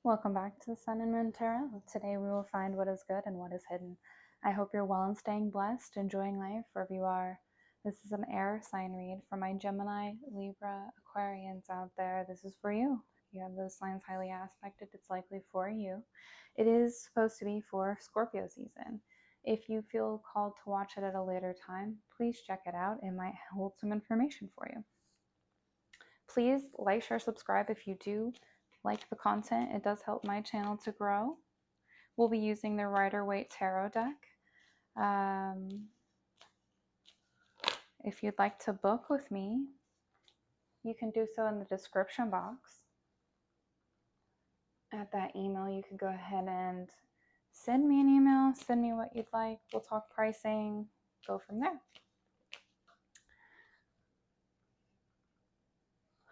Welcome back to the Sun and Moon Tarot. Today we will find what is good and what is hidden. I hope you're well and staying blessed, enjoying life wherever you are. This is an air sign read for my Gemini, Libra, Aquarians out there. This is for you. If you have those signs highly aspected, it's likely for you. It is supposed to be for Scorpio season. If you feel called to watch it at a later time, please check it out. It might hold some information for you. Please like, share, subscribe if you do like the content. It does help my channel to grow. We'll be using the Rider-Waite Tarot deck. If you'd like to book with me, you can do so in the description box. At that email, you can go ahead and send me an email, send me what you'd like. We'll talk pricing, go from there.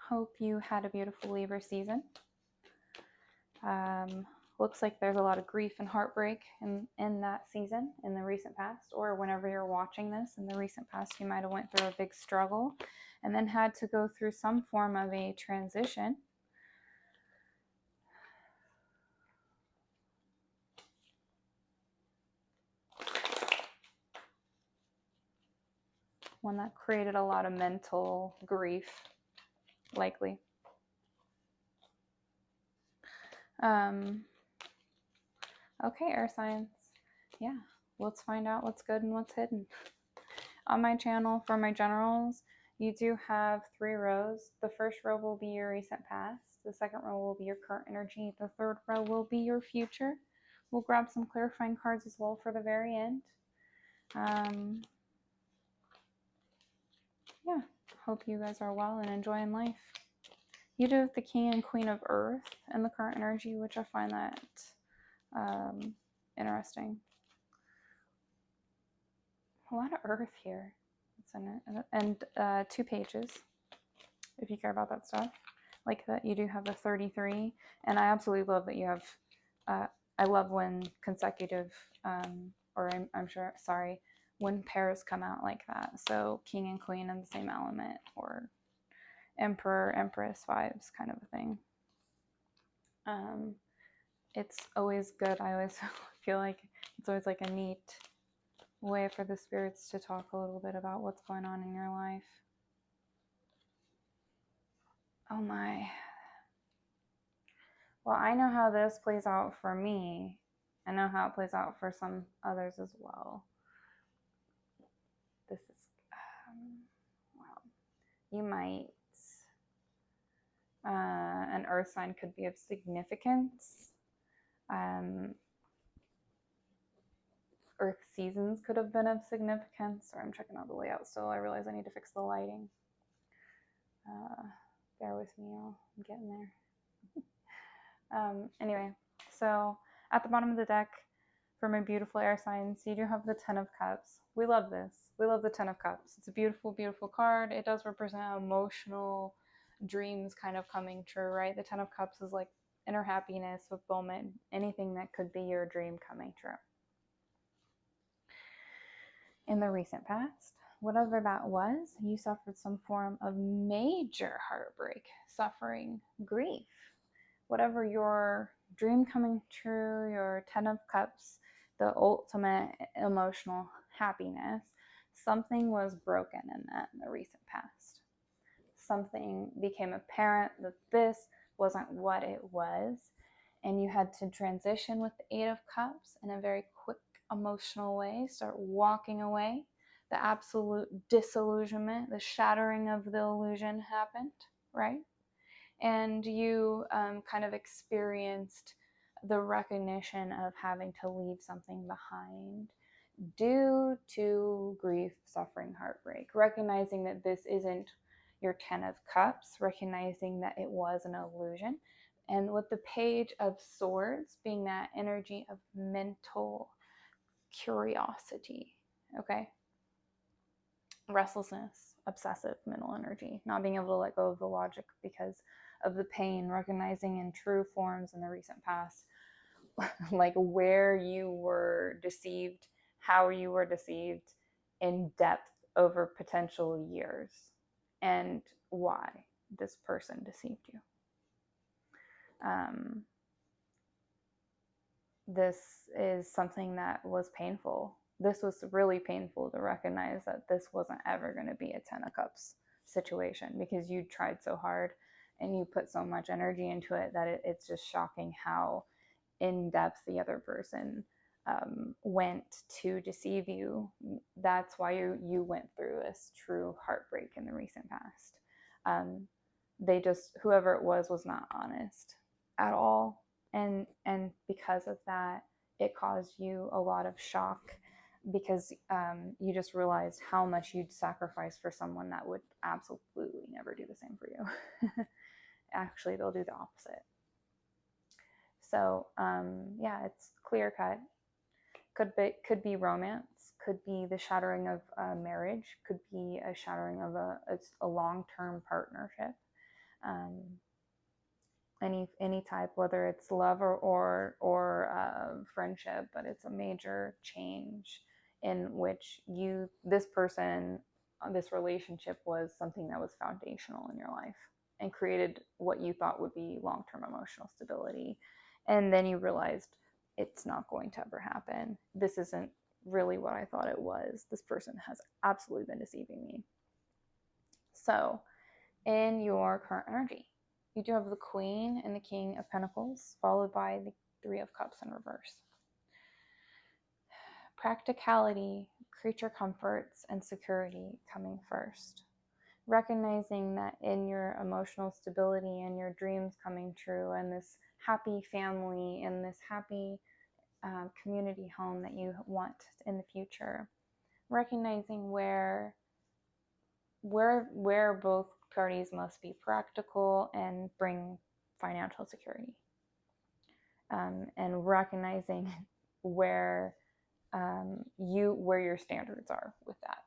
Hope you had a beautiful Libra season. Looks like there's a lot of grief and heartbreak in that season, in the recent past, or whenever you're watching this in the recent past, you might have went through a big struggle and then had to go through some form of a transition. One that created a lot of mental grief, likely. Okay, air signs. Yeah, let's find out what's good and what's hidden. On my channel, for my generals, you do have 3 rows. The first row will be your recent past. The second row will be your current energy. The third row will be your future. We'll grab some clarifying cards as well for the very end. Yeah, hope you guys are well and enjoying life. You do have the King and Queen of Earth and the current energy, which I find that interesting. A lot of Earth here. It's in it. And 2 pages, if you care about that stuff. Like that, you do have the 33, and I absolutely love that you have. I love when consecutive, or I'm sure. Sorry, when pairs come out like that. So King and Queen in the same element, or Emperor, Empress vibes, kind of a thing. It's always good. I always feel like it's always like a neat way for the spirits to talk a little bit about what's going on in your life. Oh my. Well, I know how this plays out for me. I know how it plays out for some others as well. This is, well, you might, an earth sign could be of significance. Earth seasons could have been of significance. Sorry, I'm checking out the layout still. I realize I need to fix the lighting. Bear with me, y'all. I'm getting there. Anyway, so at the bottom of the deck, for my beautiful air signs, you do have the 10 of Cups. We love this. We love the 10 of Cups. It's a beautiful, beautiful card. It does represent emotional dreams kind of coming true, right? The 10 of Cups is like inner happiness, fulfillment, anything that could be your dream coming true. In the recent past, whatever that was, you suffered some form of major heartbreak, suffering, grief. Whatever your dream coming true, your 10 of Cups, the ultimate emotional happiness, something was broken in that in the recent past. Something became apparent that this wasn't what it was, and you had to transition with the 8 of Cups in a very quick emotional way, start walking away. The absolute disillusionment, the shattering of the illusion happened, right? And you kind of experienced the recognition of having to leave something behind due to grief, suffering, heartbreak, recognizing that this isn't your 10 of Cups, recognizing that it was an illusion. And with the Page of Swords being that energy of mental curiosity, okay? Restlessness, obsessive mental energy, not being able to let go of the logic because of the pain, recognizing in true forms in the recent past, like where you were deceived, how you were deceived in depth over potential years, and why this person deceived you. this is something that was painful. This was really painful to recognize that this wasn't ever going to be a 10 of cups situation, because you tried so hard and you put so much energy into it that it's just shocking how in depth the other person went to deceive you. That's why you went through this true heartbreak in the recent past. They just, whoever it was not honest at all, and because of that, it caused you a lot of shock, because you just realized how much you'd sacrifice for someone that would absolutely never do the same for you. Actually, they'll do the opposite. So yeah, it's clear cut. Could be romance, could be the shattering of marriage, could be a shattering of a long-term partnership. Any type, whether it's love or friendship, but it's a major change in which this person, this relationship was something that was foundational in your life and created what you thought would be long-term emotional stability, and then you realized it's not going to ever happen. This isn't really what I thought it was. This person has absolutely been deceiving me. So in your current energy, you do have the Queen and the King of Pentacles, followed by the Three of Cups in reverse. Practicality, creature comforts, and security coming first. Recognizing that in your emotional stability and your dreams coming true and this happy family and this happy community home that you want in the future, recognizing where both parties must be practical and bring financial security, and recognizing where where your standards are with that.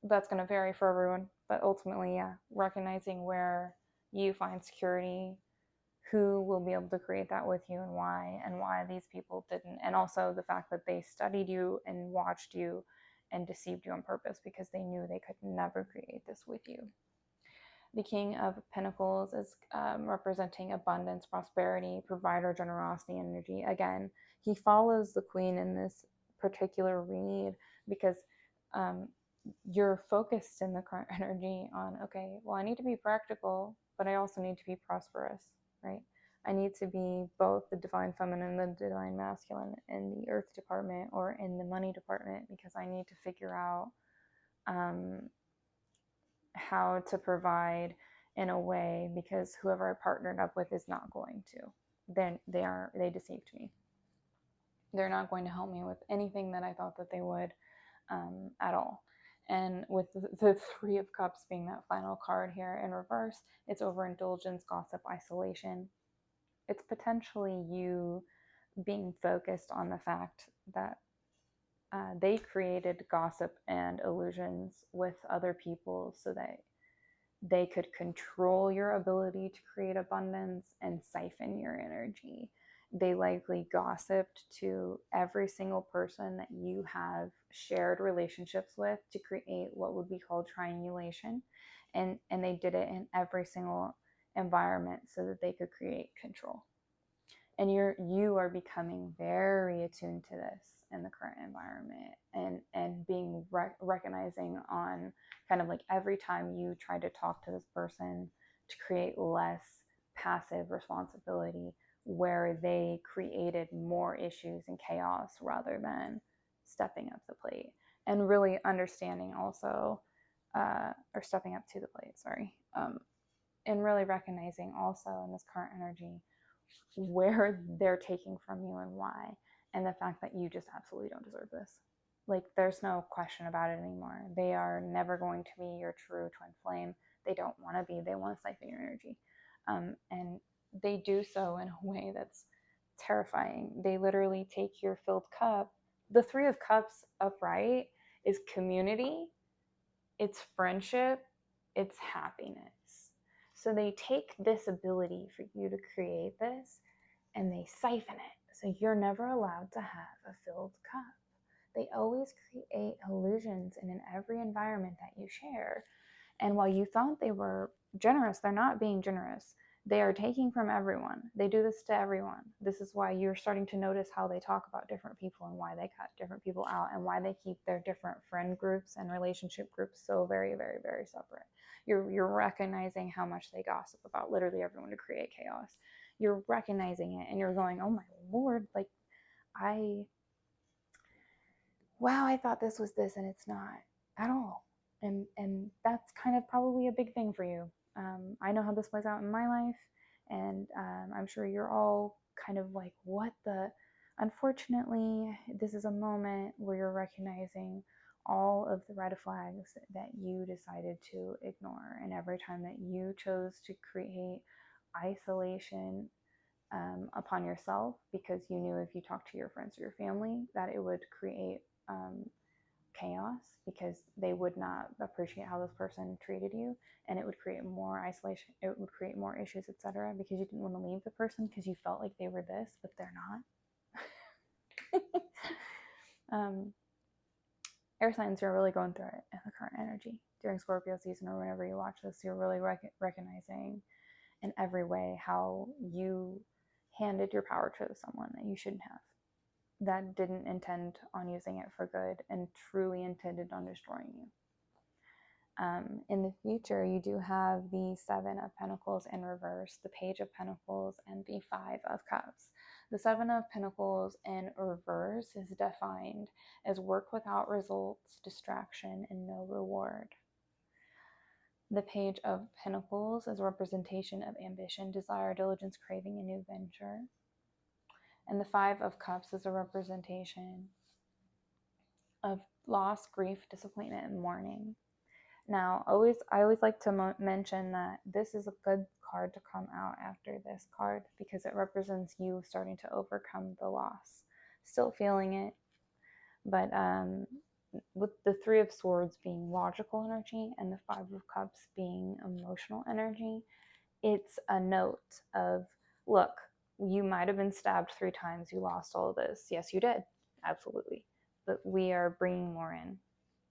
That's going to vary for everyone, but ultimately, yeah, recognizing where you find security, who will be able to create that with you, and why these people didn't, and also the fact that they studied you and watched you and deceived you on purpose because they knew they could never create this with you. The King of Pentacles is representing abundance, prosperity, provider, generosity, energy. Again, he follows the Queen in this particular read because you're focused in the current energy on, okay, well, I need to be practical, but I also need to be prosperous, right? I need to be both the divine feminine and the divine masculine in the earth department or in the money department, because I need to figure out how to provide in a way, because whoever I partnered up with is not going to. Then they deceived me. They're not going to help me with anything that I thought that they would at all. And with the Three of Cups being that final card here in reverse, it's overindulgence, gossip, isolation. It's potentially you being focused on the fact that they created gossip and illusions with other people so that they could control your ability to create abundance and siphon your energy. They likely gossiped to every single person that you have shared relationships with to create what would be called triangulation. And they did it in every single environment so that they could create control. And you are becoming very attuned to this in the current environment, and being recognizing on kind of like every time you try to talk to this person to create less passive responsibility, where they created more issues and chaos rather than stepping up to the plate, and really understanding also or stepping up to the plate, sorry, and really recognizing also in this current energy where they're taking from you and why, and the fact that you just absolutely don't deserve this. Like, there's no question about it anymore. They are never going to be your true twin flame. They don't want to be. They want to siphon your energy, and they do so in a way that's terrifying. They literally take your filled cup. The Three of Cups upright is community, it's friendship, it's happiness. So they take this ability for you to create this and they siphon it. So you're never allowed to have a filled cup. They always create illusions in every environment that you share. And while you thought they were generous, they're not being generous. They are taking from everyone. They do this to everyone. This is why you're starting to notice how they talk about different people and why they cut different people out and why they keep their different friend groups and relationship groups so very, very, very separate. You're recognizing how much they gossip about literally everyone to create chaos. You're recognizing it and you're going, oh my Lord, like wow, I thought this was this and it's not at all. And that's kind of probably a big thing for you. I know how this plays out in my life, and I'm sure you're all kind of like, what the? Unfortunately, this is a moment where you're recognizing all of the red flags that you decided to ignore. And every time that you chose to create isolation upon yourself because you knew if you talked to your friends or your family that it would create chaos because they would not appreciate how this person treated you, and it would create more isolation, it would create more issues, etc., because you didn't want to leave the person because you felt like they were this but they're not. Air signs are really going through it in the current energy during Scorpio season, or whenever you watch this, you're really recognizing in every way how you handed your power to someone that you shouldn't have, that didn't intend on using it for good and truly intended on destroying you. In the future, you do have the Seven of Pentacles in reverse, the Page of Pentacles, and the Five of Cups. The Seven of Pentacles in reverse is defined as work without results, distraction, and no reward. The Page of Pentacles is a representation of ambition, desire, diligence, craving, a new venture. And the Five of Cups is a representation of loss, grief, disappointment, and mourning. Now, I always like to mention that this is a good card to come out after this card because it represents you starting to overcome the loss. Still feeling it, but with the Three of Swords being logical energy and the Five of Cups being emotional energy, it's a note of, look, you might have been stabbed 3 times, you lost all of this. Yes, you did. Absolutely. But we are bringing more in.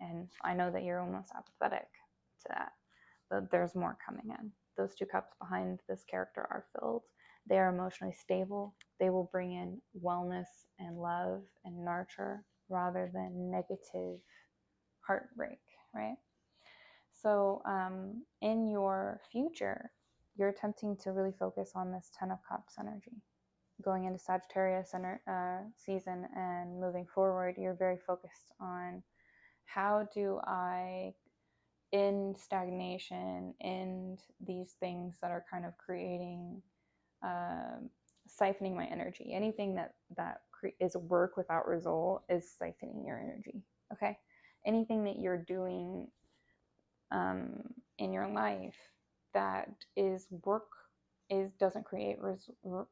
And I know that you're almost apathetic to that, but there's more coming in. Those 2 cups behind this character are filled. They are emotionally stable. They will bring in wellness and love and nurture rather than negative heartbreak, right? So in your future, you're attempting to really focus on this 10 of Cups energy. Going into Sagittarius season and moving forward, you're very focused on how do I end stagnation, end these things that are kind of creating, siphoning my energy. Anything that is work without result is siphoning your energy, okay? Anything that you're doing in your life that is work doesn't create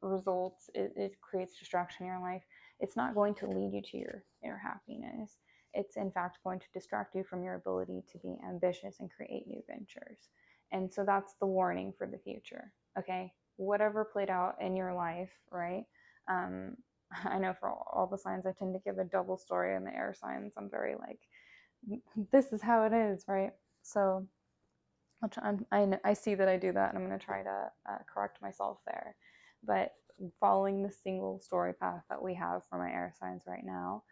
results, it creates distraction in your life, it's not going to lead you to your happiness. It's in fact going to distract you from your ability to be ambitious and create new ventures. And so that's the warning for the future, okay? Whatever played out in your life, right? I know for all the signs I tend to give a double story. In the air signs, I'm very like, this is how it is, right? So I see that I do that, and I'm going to try to correct myself there. But following the single story path that we have for my air signs right now,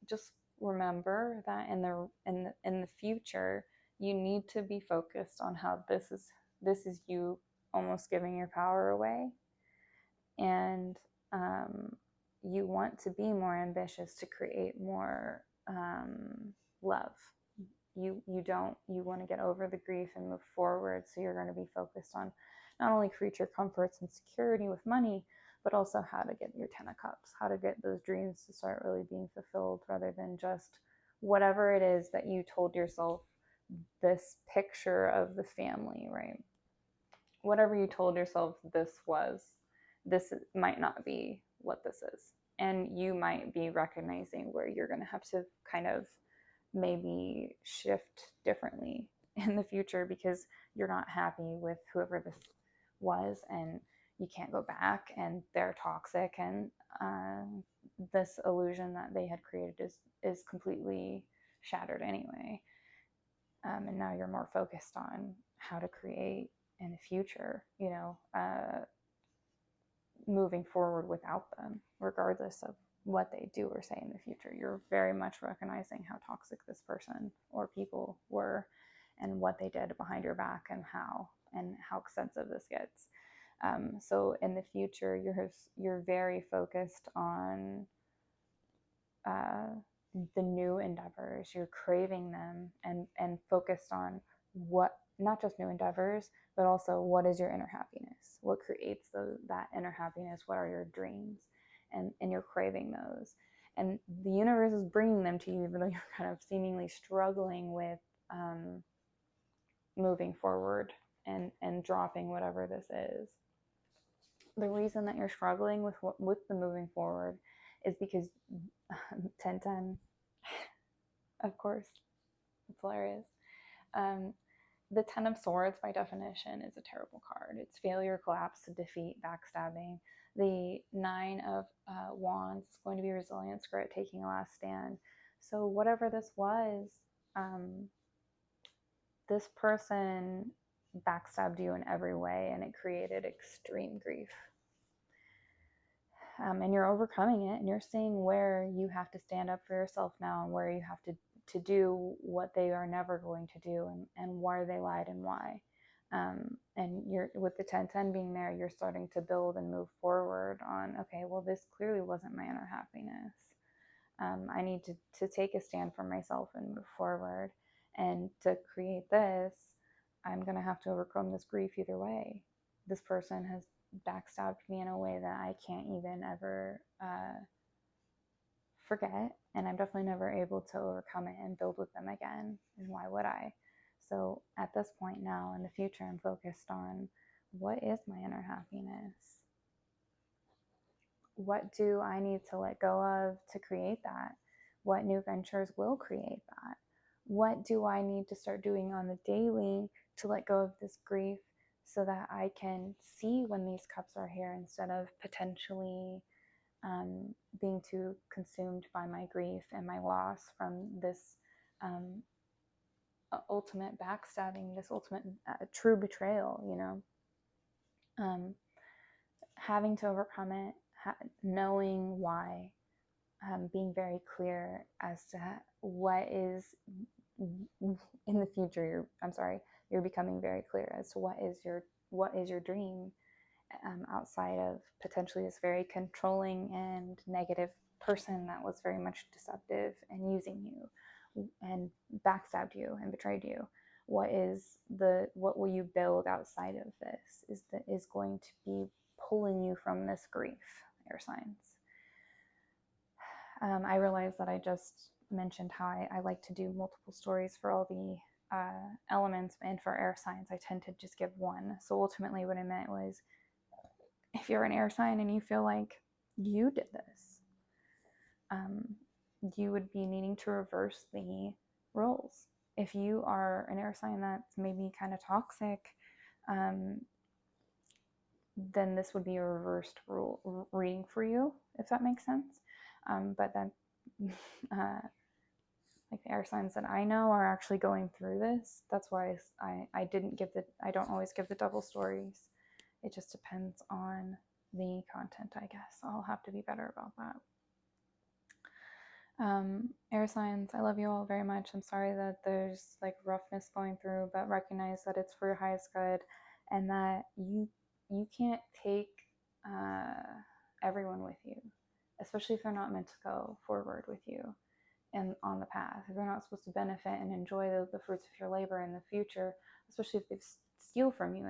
just remember that in the future, you need to be focused on how this is you almost giving your power away, and you want to be more ambitious to create more love. You want to get over the grief and move forward, so you're going to be focused on not only creature comforts and security with money, but also how to get your 10 of Cups, how to get those dreams to start really being fulfilled, rather than just whatever it is that you told yourself, this picture of the family, right? Whatever you told yourself this might not be what this is. And you might be recognizing where you're going to have to kind of maybe shift differently in the future because you're not happy with whoever this was, and you can't go back, and they're toxic, and this illusion that they had created is completely shattered anyway. And now you're more focused on how to create in the future, moving forward without them, regardless of what they do or say in the future. You're very much recognizing how toxic this person or people were and what they did behind your back and how extensive this gets. So in the future, you're very focused on the new endeavors. You're craving them and focused on what, not just new endeavors, but also what is your inner happiness? What creates that inner happiness? What are your dreams? And you're craving those. And the universe is bringing them to you, even though you're kind of seemingly struggling with moving forward and dropping whatever this is. The reason that you're struggling with the moving forward is because 1010, of course, it's hilarious. The 10 of Swords, by definition, is a terrible card. It's failure, collapse, defeat, backstabbing. The 9 of Wands is going to be resilience, grit, taking a last stand. So whatever this was, this person backstabbed you in every way, and it created extreme grief. And you're overcoming it, and you're seeing where you have to stand up for yourself now, and where you have to do what they are never going to do, and why they lied and why. And you're, with the 1010 being there, you're starting to build and move forward on, okay, well, this clearly wasn't my inner happiness. I need to take a stand for myself and move forward. And to create this, I'm going to have to overcome this grief either way. This person has backstabbed me in a way that I can't even ever forget, and I'm definitely never able to overcome it and build with them again. And why would I? So at this point now in the future, I'm focused on, what is my inner happiness? What do I need to let go of to create that? What new ventures will create that? What do I need to start doing on the daily to let go of this grief, so that I can see when these cups are here, instead of potentially being too consumed by my grief and my loss from this ultimate backstabbing, this ultimate true betrayal, having to overcome it, knowing why, being very clear as to what is in the future. You're becoming very clear as to what is your dream, outside of potentially this very controlling and negative person that was very much deceptive and using you and backstabbed you and betrayed you. What will you build outside of this is going to be pulling you from this grief, air signs. I realized that I just mentioned how I like to do multiple stories for all the elements, and for air signs I tend to just give one. So ultimately what I meant was, if you're an air sign and you feel like you did this, you would be needing to reverse the roles. If you are an air sign that's maybe kind of toxic, then this would be a reversed rule reading for you, if that makes sense. But then like the air signs that I know are actually going through this. That's why I don't always give the double stories. It just depends on the content, I guess. I'll have to be better about that. Air signs, I love you all very much. I'm sorry that there's like roughness going through, but recognize that it's for your highest good, and that you can't take everyone with you, especially if they're not meant to go forward with you and on the path. If they're not supposed to benefit and enjoy the fruits of your labor in the future, especially if they steal from you,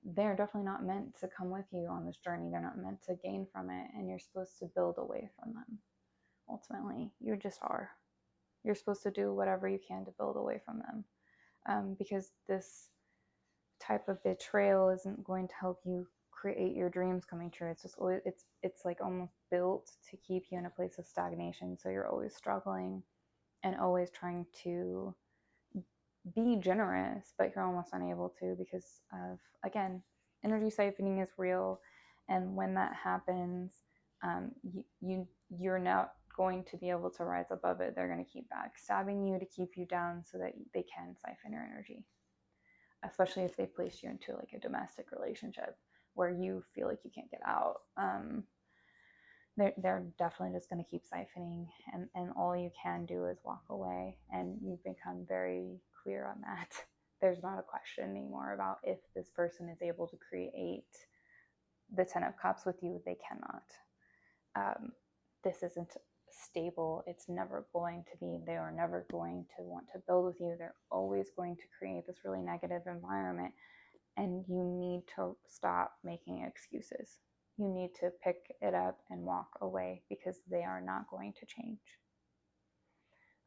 they're definitely not meant to come with you on this journey. They're not meant to gain from it, and you're supposed to build away from them. Ultimately, you just are. You're supposed to do whatever you can to build away from them, because this type of betrayal isn't going to help you create your dreams coming true. It's just always, it's like almost built to keep you in a place of stagnation. So you're always struggling and always trying to be generous, but you're almost unable to, because of, again, energy siphoning is real. And when that happens, you're not going to be able to rise above it. They're going to keep backstabbing you to keep you down so that they can siphon your energy. especially if they placed you into like a domestic relationship where you feel like you can't get out. They're definitely just going to keep siphoning, and all you can do is walk away. And you've become very clear on that. There's not a question anymore about if this person is able to create the 10 of cups with you. They cannot. This isn't stable. It's never going to be. They are never going to want to build with you. They're always going to create this really negative environment, and you need to stop making excuses. You need to pick it up and walk away, because they are not going to change.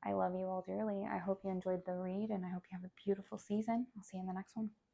I love you all dearly. I hope you enjoyed the read, and I hope you have a beautiful season. I'll see you in the next one.